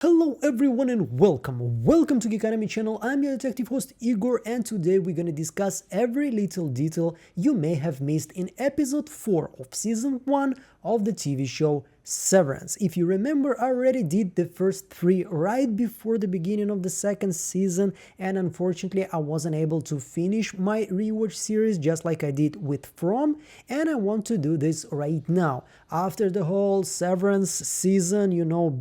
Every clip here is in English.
Hello everyone and welcome to Geek Academy channel. I'm your detective host Igor, and today we're gonna discuss every little detail you may have missed in episode 4 of season 1 of the TV show Severance. If you remember, I already did the first 3 right before the beginning of the second season, and unfortunately I wasn't able to finish my rewatch series just like I did with From, and I want to do this right now. After the whole Severance season,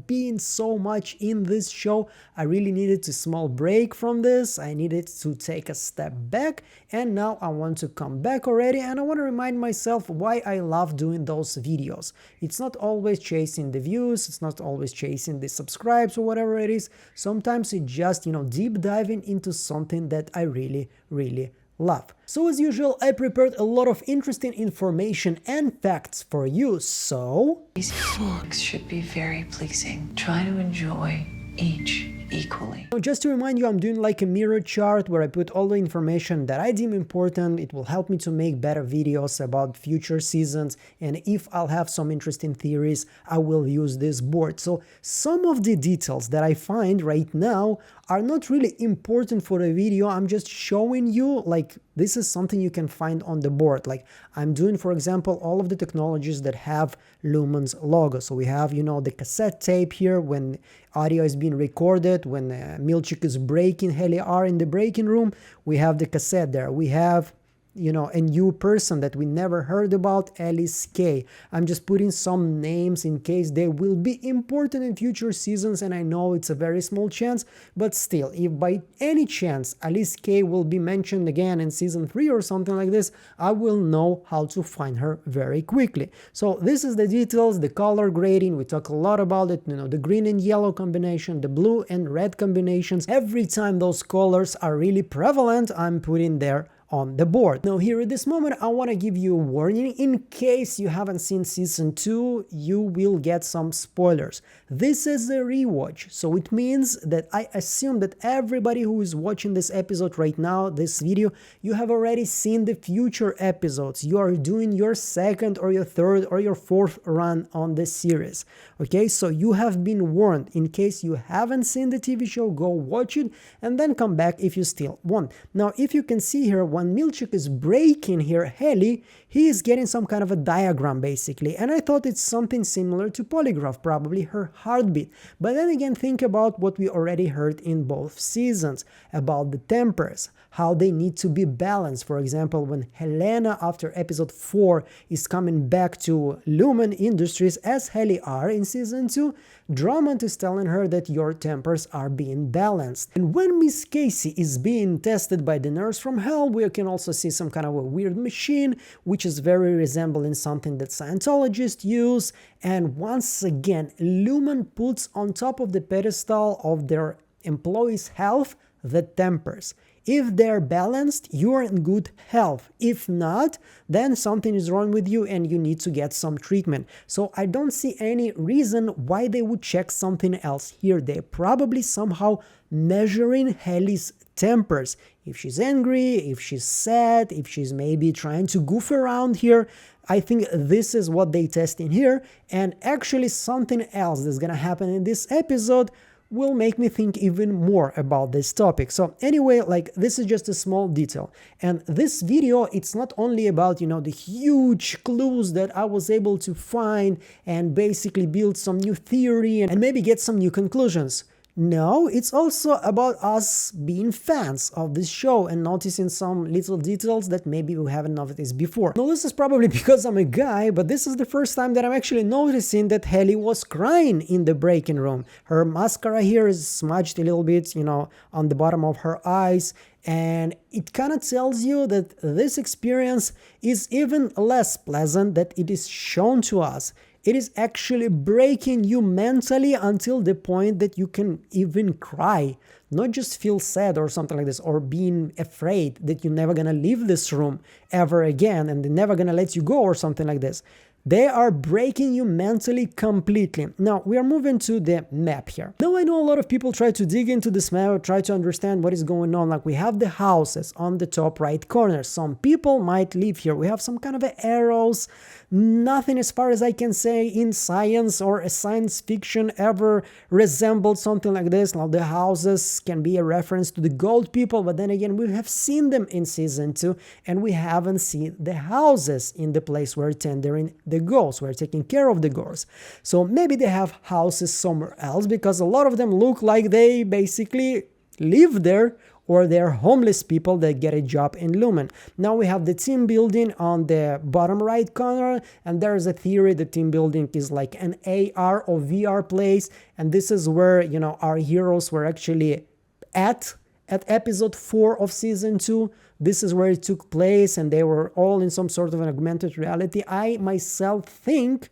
being so much in this show, I really needed a small break from this. I needed to take a step back, and now I want to come back already, and I want to remind myself why I love doing those videos. It's not always chasing the views, it's not always chasing the subscribes or whatever it is. Sometimes it's just, deep diving into something that I really love. So as usual, I prepared a lot of interesting information and facts for you, so These looks should be very pleasing. Try to enjoy each equally. just to remind you, I'm doing like a mirror chart where I put all the information that I deem important. It will help me to make better videos about future seasons, and if I'll have some interesting theories, I will use this board. So some of the details that I find right now are not really important for the video. I'm just showing you, like, this is something you can find on the board. Like, I'm doing, for example, all of the technologies that have Lumen's logo. So we have, the cassette tape here when audio is being recorded, when Milchik is breaking, Helly are in the breaking room, we have the cassette there. We have, a new person that we never heard about, Alice K. I'm just putting some names in case they will be important in future seasons, and I know it's a very small chance, but still, if by any chance Alice K will be mentioned again in season 3 or something like this, I will know how to find her very quickly. So this is the details, the color grading, we talk a lot about it, the green and yellow combination, the blue and red combinations. Every time those colors are really prevalent, I'm putting there on the board. Now here at this moment I want to give you a warning. In case you haven't seen season 2, you will get some spoilers. This is a rewatch, so it means that I assume that everybody who is watching this episode right now, this video, you have already seen the future episodes. You are doing your second or your third or your fourth run on this series. Okay, so you have been warned. In case you haven't seen the TV show, go watch it and then come back if you still want. Now if you can see here, when Milchik is breaking here Helly, he is getting some kind of a diagram basically, and I thought it's something similar to polygraph, probably her heartbeat. But then again, think about what we already heard in both seasons about the tempers, how they need to be balanced. For example, when Helena after episode 4 is coming back to Lumen Industries as Helly are in season 2, Drummond is telling her that your tempers are being balanced. And when Miss Casey is being tested by the nurse from Hell, we can also see some kind of a weird machine, which is very resembling something that Scientologists use. And once again, Lumen puts on top of the pedestal of their employees' health the tempers. If they're balanced, you're in good health. If not, then something is wrong with you and you need to get some treatment. So I don't see any reason why they would check something else here. They're probably somehow measuring Helly's tempers. If she's angry, if she's sad, if she's maybe trying to goof around here, I think this is what they test in here. And actually something else that's gonna happen in this episode will make me think even more about this topic. So anyway, like, this is just a small detail. And this video, it's not only about, the huge clues that I was able to find and basically build some new theory and maybe get some new conclusions. No, it's also about us being fans of this show and noticing some little details that maybe we haven't noticed before. Now this is probably because I'm a guy, but this is the first time that I'm actually noticing that Helly was crying in the break-in room. Her mascara here is smudged a little bit, on the bottom of her eyes, and it kind of tells you that this experience is even less pleasant than it is shown to us. It is actually breaking you mentally until the point that you can even cry, not just feel sad or something like this, or being afraid that you're never gonna leave this room ever again and they're never gonna let you go or something like this. They are breaking you mentally completely. Now, we are moving to the map here. Now, I know a lot of people try to dig into this map, try to understand what is going on. Like, we have the houses on the top right corner. Some people might live here. We have some kind of arrows. Nothing, as far as I can say, in science or a science fiction ever resembled something like this. Now, the houses can be a reference to the gold people, but then again, we have seen them in season 2, and we haven't seen the houses in the place where tendering the ghosts, we're taking care of the ghosts. So maybe they have houses somewhere else, because a lot of them look like they basically live there, or they're homeless people that get a job in Lumen. Now we have the team building on the bottom right corner, and there's a theory the team building is like an AR or VR place, and this is where, you know, our heroes were actually at episode 4 of season 2. This is where it took place, and they were all in some sort of an augmented reality. I myself think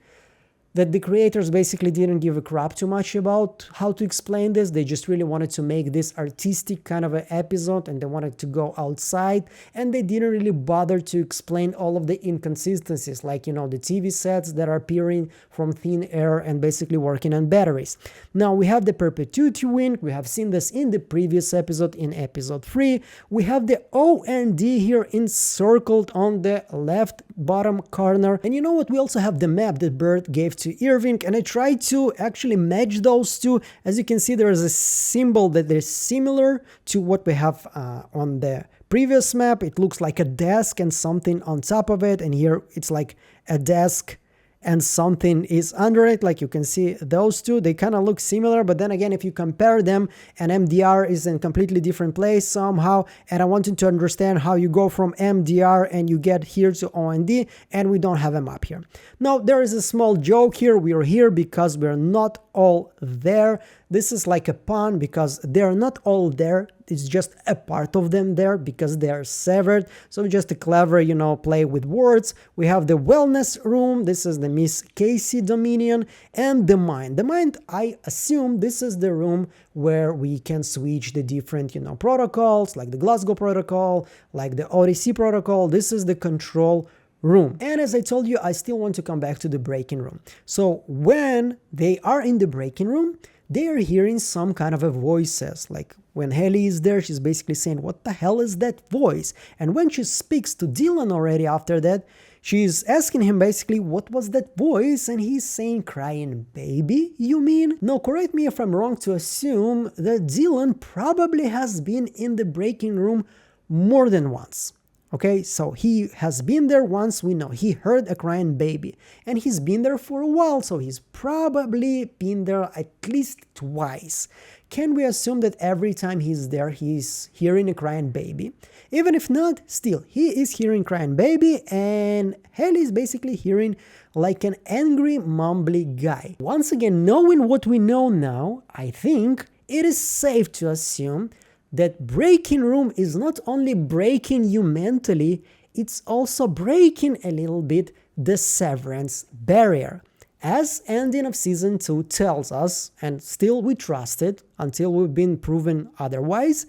that the creators basically didn't give a crap too much about how to explain this. They just really wanted to make this artistic kind of an episode, and they wanted to go outside, and they didn't really bother to explain all of the inconsistencies, like, you know, the TV sets that are appearing from thin air and basically working on batteries. Now we have the perpetuity wind. We have seen this in the previous episode, in episode 3. We have the OND here encircled on the left bottom corner, and you know what, we also have the map that Bert gave to Irving, and I tried to actually match those two. As you can see, there is a symbol that is similar to what we have on the previous map. It looks like a desk and something on top of it, and here it's like a desk and something is under it. Like, you can see those two, they kind of look similar, but then again, if you compare them, and MDR is in a completely different place somehow, and I wanted to understand how you go from MDR and you get here to OND, and we don't have a map here. Now, there is a small joke here. We are here because we're not all there. This is like a pun, because they're not all there. It's just a part of them there, because they are severed. So just a clever, you know, play with words. We have the wellness room. This is the Miss Casey Dominion, and the mind. The mind, I assume this is the room where we can switch the different, you know, protocols, like the Glasgow protocol, like the Odyssey protocol. This is the control room. And as I told you, I still want to come back to the breaking room. So when they are in the breaking room, they are hearing some kind of a voices. Like, when Helly is there, she's basically saying, what the hell is that voice? And when she speaks to Dylan already after that, she's asking him basically, what was that voice? And he's saying, crying baby, you mean? Now, correct me if I'm wrong to assume that Dylan probably has been in the breaking room more than once. Okay, so he has been there once, we know. He heard a crying baby, and he's been there for a while, so he's probably been there at least twice. Can we assume that every time he's there, he's hearing a crying baby? Even if not, still, he is hearing crying baby, and Helly is basically hearing like an angry, mumbly guy. Once again, knowing what we know now, I think it is safe to assume that breaking room is not only breaking you mentally, it's also breaking a little bit the severance barrier. As ending of season 2 tells us, and still we trust it until we've been proven otherwise,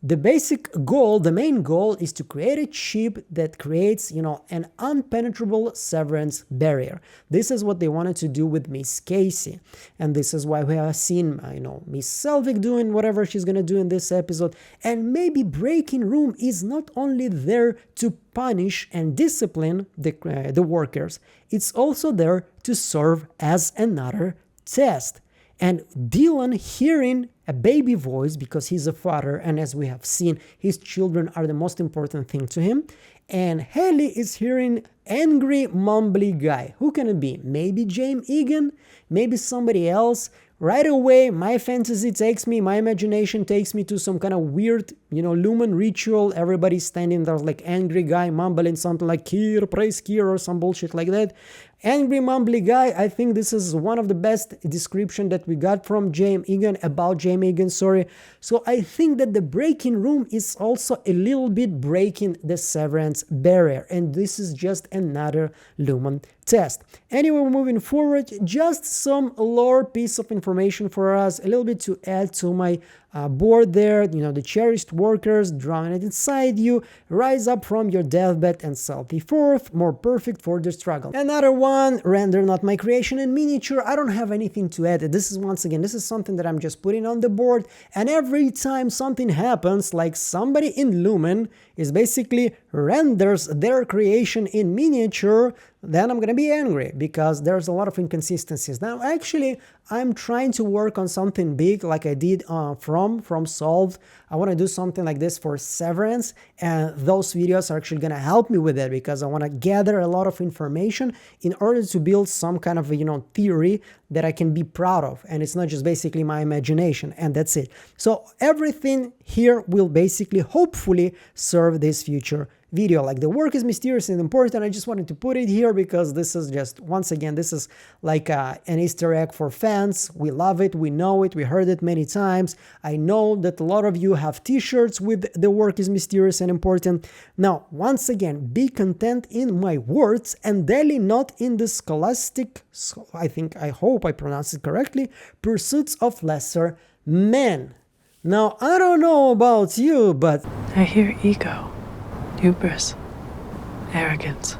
the basic goal, the main goal, is to create a chip that creates, you know, an unpenetrable severance barrier. This is what they wanted to do with Miss Casey, and this is why we have seen, you know, Miss Selvig doing whatever she's gonna do in this episode. And maybe breaking room is not only there to punish and discipline the workers, it's also there to serve as another test. And Dylan hearing a baby voice, because he's a father, and as we have seen, his children are the most important thing to him. And Helly is hearing angry, mumbly guy. Who can it be? Maybe Kier Eagan? Maybe somebody else? Right away, my fantasy takes me, my imagination takes me to some kind of weird, you know, Lumen ritual. Everybody's standing there like angry guy mumbling something like Kier, praise Kier, or some bullshit like that. Angry, mumbly guy. I think this is one of the best description that we got from Kier Eagan, about Kier Eagan, sorry. So I think that the breaking room is also a little bit breaking the severance barrier, and this is just another Lumen test. Anyway, moving forward, just some lore piece of information for us, a little bit to add to my board there, you know, the cherished workers drowning inside you, rise up from your deathbed and sell the fourth, more perfect for the struggle. Another one, render not my creation in miniature. I don't have anything to add. This is, once again, this is something that I'm just putting on the board, and every time something happens, like somebody in Lumen is basically renders their creation in miniature, then I'm gonna be angry because there's a lot of inconsistencies. Now actually I'm trying to work on something big like I did from Solved. I want to do something like this for Severance, and those videos are actually gonna help me with it because I want to gather a lot of information in order to build some kind of theory that I can be proud of, and it's not just basically my imagination, and that's it. So everything here will basically hopefully serve this future video. Like, the work is mysterious and important. I just wanted to put it here because this is just, once again, this is like an Easter egg for fans. We love it, we know it, we heard it many times. I know that a lot of you have t-shirts with the work is mysterious and important. Now, once again, be content in my words and daily, not in the scholastic, I hope I pronounced it correctly, pursuits of lesser men. Now, I don't know about you, but I hear ego, hubris, arrogance.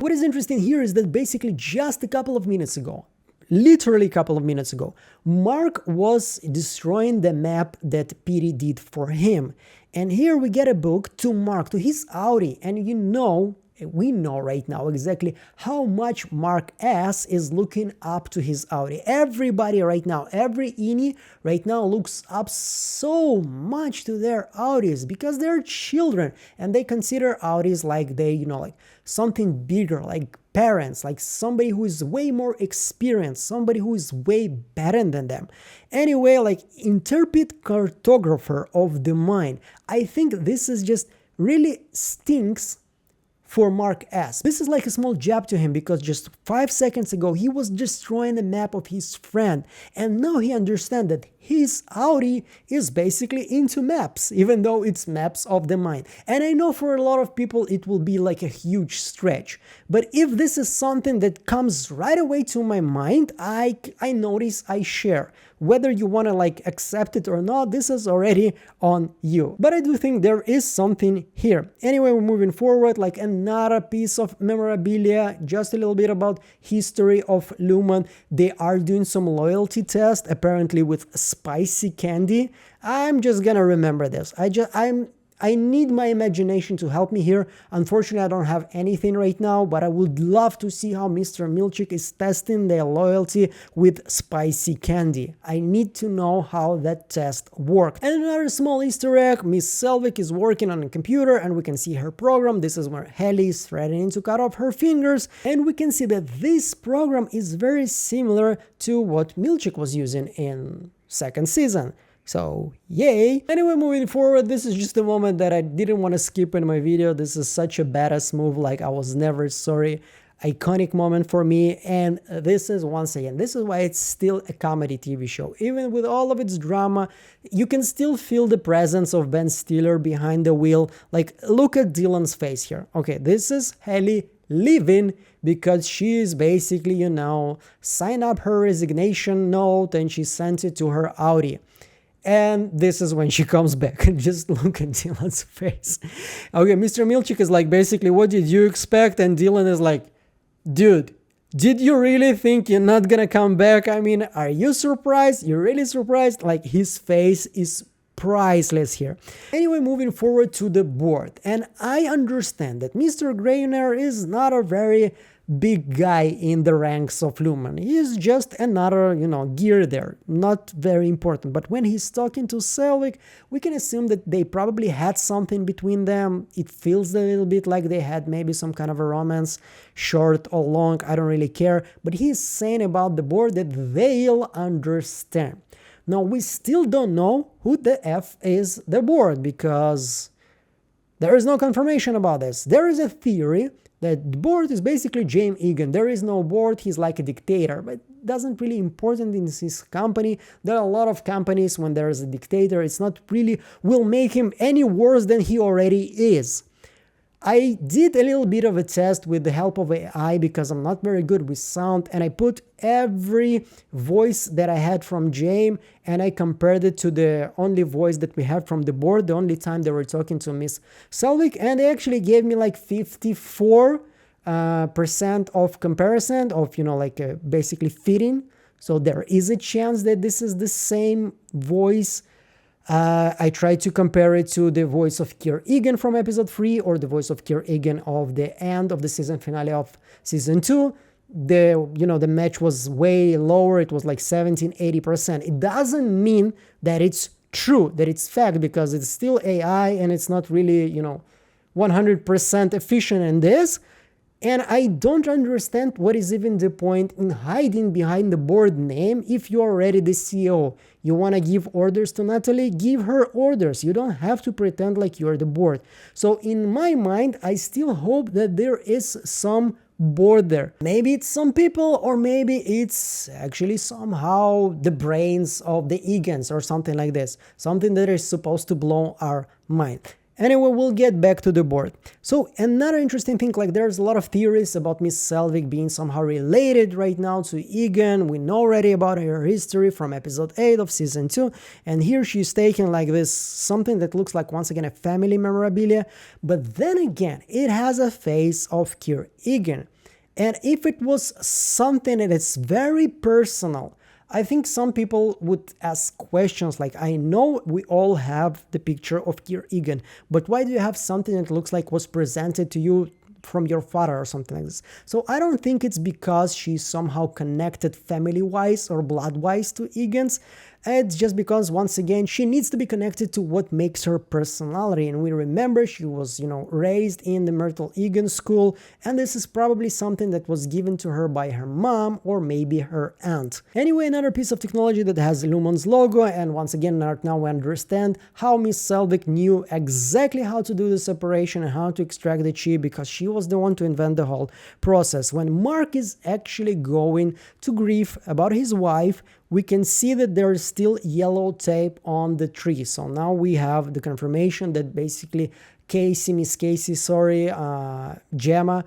what is interesting here is that basically just a couple of minutes ago, literally a couple of minutes ago, Mark was destroying the map that Petey did for him. And here we get a book to Mark, to his Audi, and we know right now exactly how much Mark S is looking up to his Audi. Everybody right now, every Ini right now looks up so much to their Audis because they're children and they consider Audis like like something bigger, like parents, like somebody who is way more experienced, somebody who is way better than them. Anyway, like interpret cartographer of the mind. I think this is just really stinks for Mark S. This is like a small jab to him because just 5 seconds ago he was destroying the map of his friend, and now he understands that his Audi is basically into maps, even though it's maps of the mind. And I know for a lot of people it will be like a huge stretch, but if this is something that comes right away to my mind, I notice, I share. Whether you want to like accept it or not, this is already on you. But I do think there is something here. Anyway, we're moving forward, like another piece of memorabilia, just a little bit about history of Lumen. They are doing some loyalty test, apparently with spicy candy. I'm just gonna remember this. I need my imagination to help me here. Unfortunately, I don't have anything right now, but I would love to see how Mr. Milchick is testing their loyalty with spicy candy. I need to know how that test worked. And another small Easter egg, Miss Selvig is working on a computer and we can see her program. This is where Helly is threatening to cut off her fingers, and we can see that this program is very similar to what Milchick was using in second season. So, yay! Anyway, moving forward, this is just a moment that I didn't want to skip in my video. This is such a badass move, like I was never sorry. Iconic moment for me, and this is, once again, this is why it's still a comedy TV show. Even with all of its drama, you can still feel the presence of Ben Stiller behind the wheel. Like, look at Dylan's face here. Okay, this is Helly leaving because she is basically, signed up her resignation note and she sent it to her Audi. And this is when she comes back. Just look at Dylan's face. Okay, Mr. Milchick is like, basically, what did you expect? And Dylan is like, dude, did you really think you're not gonna come back? I mean, are you surprised? You're really surprised? Like, his face is priceless here. Anyway, moving forward to the board. And I understand that Mr. Grayner is not a very big guy in the ranks of Lumen. He is just another, gear there, not very important. But when he's talking to Selvig, we can assume that they probably had something between them. It feels a little bit like they had maybe some kind of a romance, short or long, I don't really care. But he's saying about the board that they'll understand. Now, we still don't know who the F is the board because there is no confirmation about this. There is a theory that the board is basically Kier Eagan. There is no board, he's like a dictator, but doesn't really important in his company. There are a lot of companies when there is a dictator, it's not really will make him any worse than he already is. I did a little bit of a test with the help of AI because I'm not very good with sound, and I put every voice that I had from James and I compared it to the only voice that we had from the board, the only time they were talking to Miss Selvig, and they actually gave me like 54% of comparison of, basically fitting. So there is a chance that this is the same voice. I tried to compare it to the voice of Kier Eagan from episode 3 or the voice of Kier Eagan of the end of the season finale of season 2. The match was way lower. It was like 17-80%. It doesn't mean that it's true, that it's fact, because it's still AI and it's not really 100% efficient in this. And I don't understand what is even the point in hiding behind the board name if you're already the CEO. You want to give orders to Natalie? Give her orders. You don't have to pretend like you're the board. So in my mind, I still hope that there is some board there. Maybe it's some people, or maybe it's actually somehow the brains of the Eagans or something like this. Something that is supposed to blow our mind. Anyway, we'll get back to the board. So another interesting thing, like there's a lot of theories about Miss Selvig being somehow related right now to Eagan. We know already about her history from episode 8 of season 2. And here she's taking like this, something that looks like once again a family memorabilia. But then again, it has a face of Kier Eagan. And if it was something that is very personal, I think some people would ask questions like, I know we all have the picture of Kier Eagan, but why do you have something that looks like was presented to you from your father or something like this? So I don't think it's because she's somehow connected family-wise or blood-wise to Eagans. It's just because, once again, she needs to be connected to what makes her personality. And we remember she was, raised in the Myrtle Eagan school, and this is probably something that was given to her by her mom or maybe her aunt. Anyway, another piece of technology that has Lumon's logo, and once again, now we understand how Miss Selvig knew exactly how to do this operation and how to extract the chi, because she was the one to invent the whole process. When Mark is actually going to grief about his wife, we can see that there is still yellow tape on the tree. So now we have the confirmation that basically Miss Casey, Gemma,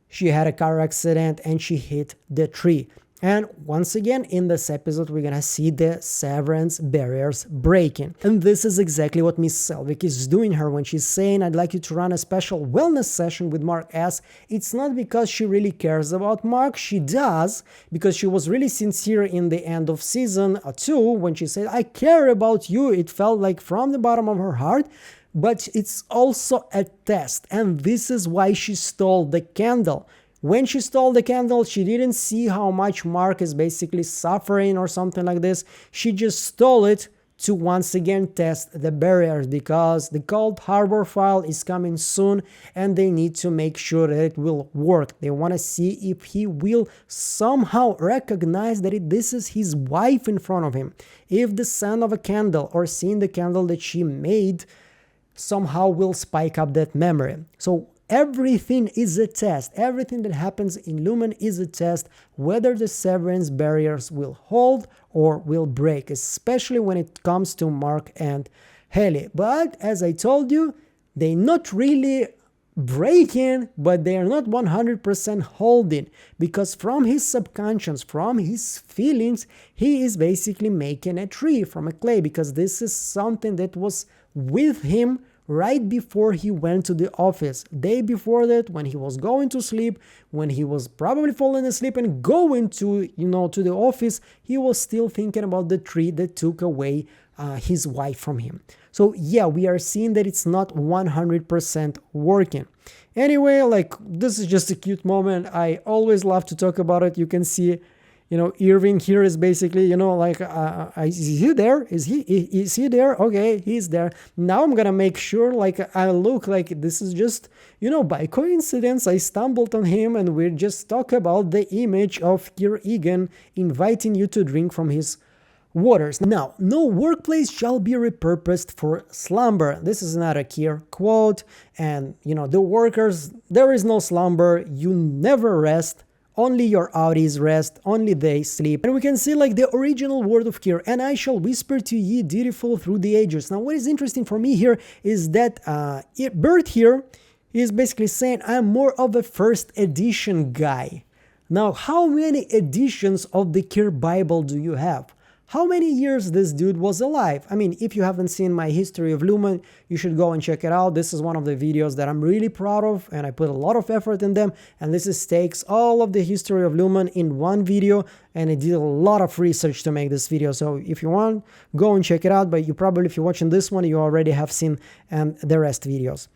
she had a car accident and she hit the tree. And once again, in this episode, we're gonna see the severance barriers breaking. And this is exactly what Miss Selvig is doing her when she's saying, I'd like you to run a special wellness session with Mark S. It's not because she really cares about Mark. She does, because she was really sincere in the end of season 2 when she said, I care about you. It felt like from the bottom of her heart. But it's also a test. And this is why she stole the candle. When she stole the candle, she didn't see how much Mark is basically suffering or something like this. She just stole it to once again test the barriers, because the Cold Harbor file is coming soon and they need to make sure that it will work. They want to see if he will somehow recognize that this is his wife in front of him. If the sound of a candle or seeing the candle that she made somehow will spike up that memory. So everything is a test. Everything that happens in Lumen is a test whether the severance barriers will hold or will break, especially when it comes to Mark and Helly. But as I told you, they're not really breaking, but they are not 100% holding, because from his subconscious, from his feelings, he is basically making a tree from a clay, because this is something that was with him right before he went to the office. Day before that, when he was going to sleep, when he was probably falling asleep and going to, to the office, he was still thinking about the tree that took away his wife from him. So yeah, we are seeing that it's not 100% working. Anyway, this is just a cute moment. I always love to talk about it. You can see Irving here is basically, is he there? Is he there? Okay, he's there. Now I'm gonna make sure, I look like this is just, by coincidence, I stumbled on him and we just talk about the image of Kier Eagan inviting you to drink from his waters. Now, no workplace shall be repurposed for slumber. This is not a Kier quote. And, the workers, there is no slumber. You never rest. Only your outies rest, only they sleep. And we can see the original word of Kier, and I shall whisper to ye dutiful through the ages. Now what is interesting for me here is that Bert here He's basically saying, I'm more of a first edition guy. Now, how many editions of the Kier Bible do you have? How many years this dude was alive? I mean, if you haven't seen my history of Lumen, you should go and check it out. This is one of the videos that I'm really proud of, and I put a lot of effort in them. And this takes all of the history of Lumen in one video, and I did a lot of research to make this video. So if you want, go and check it out. But you probably, if you're watching this one, you already have seen the rest videos.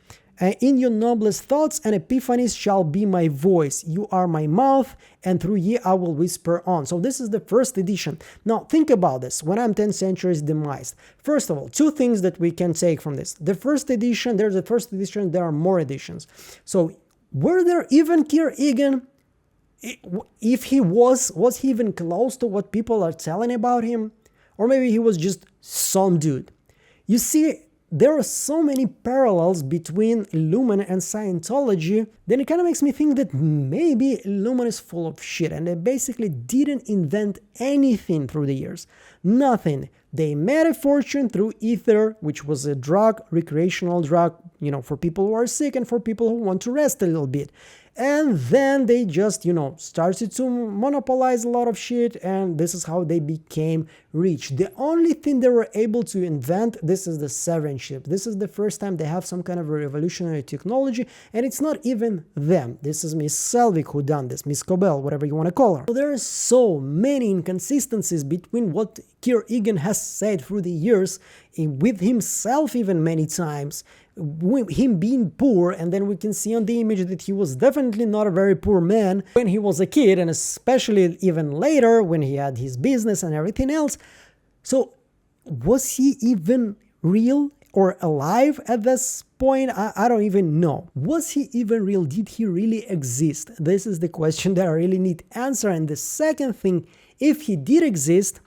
In your noblest thoughts and epiphanies shall be my voice. You are my mouth, and through ye I will whisper on. So this is the first edition. Now think about this. When I'm 10 centuries demised. First of all, two things that we can take from this. The first edition, there's a first edition, there are more editions. So were there even Kier Eagan? If he was he even close to what people are telling about him? Or maybe he was just some dude. You see, there are so many parallels between Lumen and Scientology, then it kind of makes me think that maybe Lumen is full of shit and they basically didn't invent anything through the years. Nothing. They made a fortune through ether, which was a drug, recreational drug, you know, for people who are sick and for people who want to rest a little bit. And then they just, you know, started to monopolize a lot of shit, and this is how they became rich. The only thing they were able to invent, this is the Severance ship. This is the first time they have some kind of a revolutionary technology, and it's not even them. This is Miss Selvig who done this, Miss Cobell, whatever you want to call her. So there are so many inconsistencies between what Kier Eagan has said through the years, with himself even many times, him being poor, and then we can see on the image that he was definitely not a very poor man when he was a kid, and especially even later when he had his business and everything else. So was he even real or alive at this point? I don't even know. Was he even real? Did he really exist? This is the question that I really need to answer. And the second thing, if he did exist,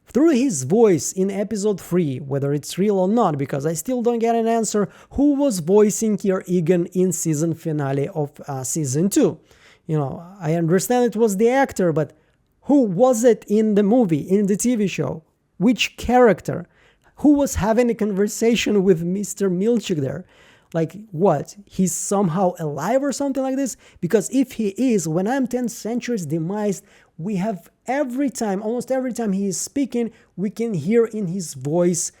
through his voice in episode 3, whether it's real or not, because I still don't get an answer, who was voicing Kier Eagan in season finale of season 2? You know, I understand it was the actor, but who was it in the movie, in the TV show? Which character? Who was having a conversation with Mr. Milchik there? Like, what? He's somehow alive or something like this? Because if he is, when I'm 10 centuries demised, we have every time, almost every time he is speaking, we can hear in his voice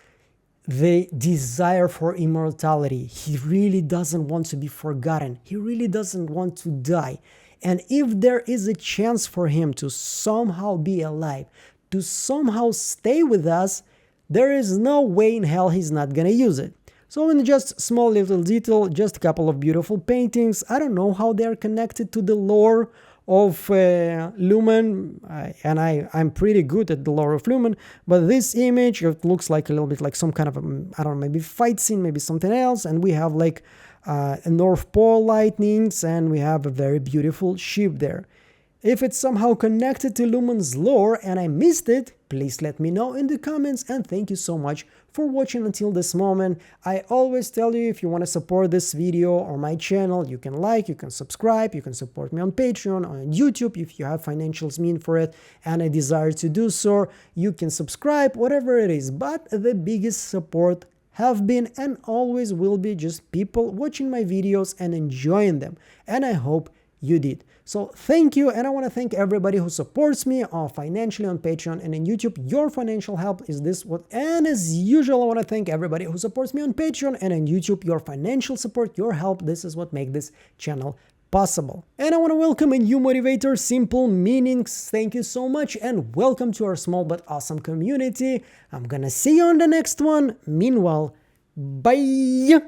the desire for immortality. He really doesn't want to be forgotten. He really doesn't want to die. And if there is a chance for him to somehow be alive, to somehow stay with us, there is no way in hell he's not gonna use it. So in just small little detail, just a couple of beautiful paintings. I don't know how they're connected to the lore of Lumen, and I'm pretty good at the lore of Lumen, but this image, it looks like a little bit like some kind of, I don't know, maybe fight scene, maybe something else, and we have like a North Pole lightnings, and we have a very beautiful ship there. If it's somehow connected to Lumen's lore and I missed it, please let me know in the comments, and thank you so much for watching until this moment. I always tell you, if you want to support this video or my channel, you can like, you can subscribe, you can support me on Patreon, on YouTube if you have financials mean for it and a desire to do so. You can subscribe, whatever it is, but the biggest support have been and always will be just people watching my videos and enjoying them, and I hope you did. So thank you, and I want to thank everybody who supports me financially on Patreon and in YouTube. Your financial help is this what, and as usual, I want to thank everybody who supports me on Patreon and on YouTube. Your financial support, your help, this is what makes this channel possible. And I want to welcome a new motivator, Simple Meanings. Thank you so much, and welcome to our small but awesome community. I'm gonna see you on the next one. Meanwhile, bye!